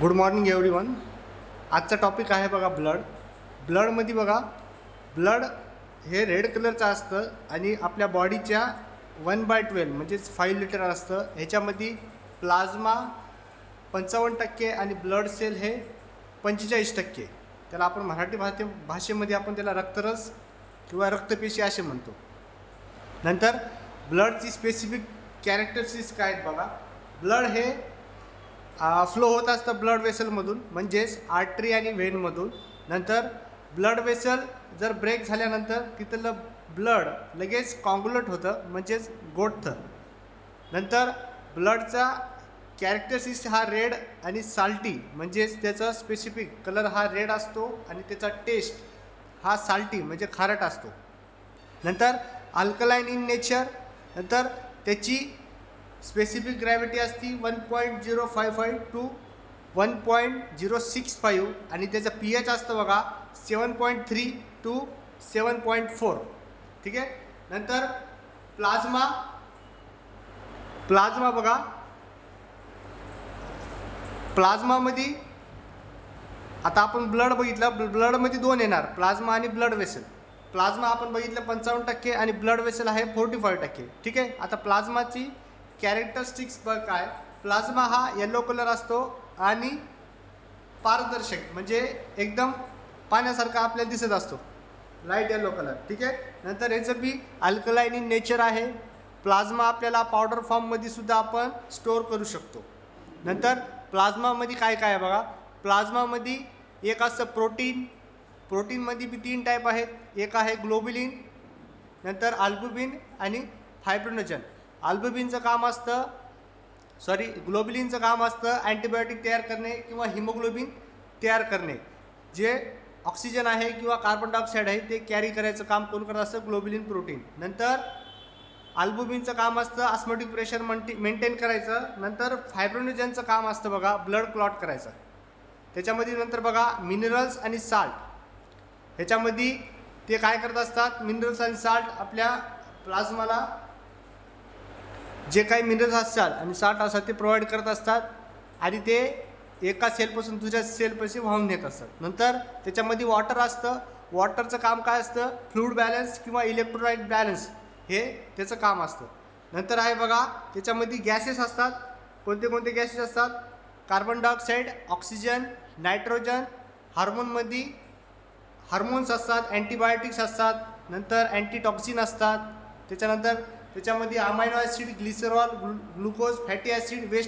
Good morning everyone. आजचा topic आहे बघा ब्लड. ब्लडमध्ये बघा, ब्लड हे रेड कलरचं असतं आणि आपल्या बॉडीच्या 1/12 म्हणजेच 5 लिटर असतं. ह्याच्यामध्ये प्लाझ्मा 55% आणि ब्लड सेल हे 45%. त्याला आपण मराठी भाषेमध्ये आपण त्याला रक्तरस किंवा रक्तपेशी असे म्हणतो. नंतर ब्लडची स्पेसिफिक कॅरेक्टरिस्टिक्स काय आहेत बघा. ब्लड हे फ्लो होत असतं ब्लड वेसलमधून, म्हणजेच आर्टरी आणि व्हेनमधून. नंतर ब्लड वेसल जर ब्रेक झाल्यानंतर तिथलं ब्लड लगेच कॉन्ग्युलेट होतं, म्हणजेच गोठतं. नंतर ब्लडचा कॅरेक्टरिस्टिक्स हा रेड आणि साल्टी, म्हणजेच त्याचा स्पेसिफिक कलर हा रेड असतो आणि त्याचा टेस्ट हा साल्टी म्हणजे खारट असतो. नंतर अल्कलाइन इन नेचर. नंतर त्याची स्पेसिफिक ग्रॅव्हिटी असती 1.055 टू 1.065 आणि त्याचं pH असतं बघा 7.3 टू 7.4. ठीक आहे. नंतर प्लाझ्मा बघा, प्लाझ्मामध्ये आता आपण ब्लड बघितलं, ब्लडमध्ये दोन येणार, प्लाझ्मा आणि ब्लड वेसल. प्लाझ्मा आपण बघितलं 55% आणि ब्लड वेसल आहे 45%. ठीक आहे. आता प्लाझ्माची कॅरेक्टरिस्टिक्स बघ काय. प्लाझ्मा हा येलो कलर असतो आणि पारदर्शक, म्हणजे एकदम पाण्यासारखा आपल्याला दिसत असतो, लाईट येलो कलर. ठीक आहे. नंतर याचं बी अल्कलाइन इन नेचर आहे. प्लाझ्मा आपल्याला पावडर फॉर्ममध्ये सुद्धा आपण स्टोअर करू शकतो. नंतर प्लाझ्मामध्ये काय काय आहे बघा. प्लाझ्मामध्ये एक असतं प्रोटीन. प्रोटीनमध्ये बी 3 टाईप आहेत. एक आहे ग्लोब्युलिन, नंतर अल्बुमिन आणि फायब्रोनोजन. ग्लोब्युलिनचं काम असतं अँटीबायोटिक तयार करणे किंवा हिमोग्लोबिन तयार करणे. जे ऑक्सिजन आहे किंवा कार्बन डायऑक्साईड आहे ते कॅरी करायचं काम कोण करत असतं, ग्लोब्युलिन प्रोटीन. नंतर अल्बुमिनचं काम असतं ऑस्मोटिक प्रेशर मेंटेन करायचं. नंतर फायब्रोनोजनचं काम असतं बघा ब्लड क्लॉट करायचं. त्याच्यामध्ये नंतर बघा मिनरल्स आणि साल्ट. ह्याच्यामध्ये ते काय करत असतात, मिनरल्स आणि साल्ट आपल्या प्लाझ्माला जे काही मिनरल्स असतात आणि साल्ट असतात ते प्रोव्हाइड करत असतात आणि ते एका सेलपासून दुसऱ्या सेलपाशी वाहून नेत असतात. नंतर त्याच्यामध्ये वॉटर असतं. वॉटरचं काम काय असतं, फ्लूइड बॅलन्स किंवा इलेक्ट्रोलाइट बॅलन्स हे त्याचं काम असतं. नंतर आहे बघा त्याच्यामध्ये गॅसेस असतात. कोणते कोणते गॅसेस असतात, carbon dioxide, oxygen, nitrogen. Hormones असतात, अँटीबायोटिक्स असतात, नंतर अँटीटॉक्सिन असतात. त्याच्यानंतर त्याच्यामध्ये amino acid, glycerol, glucose, fatty acid, waste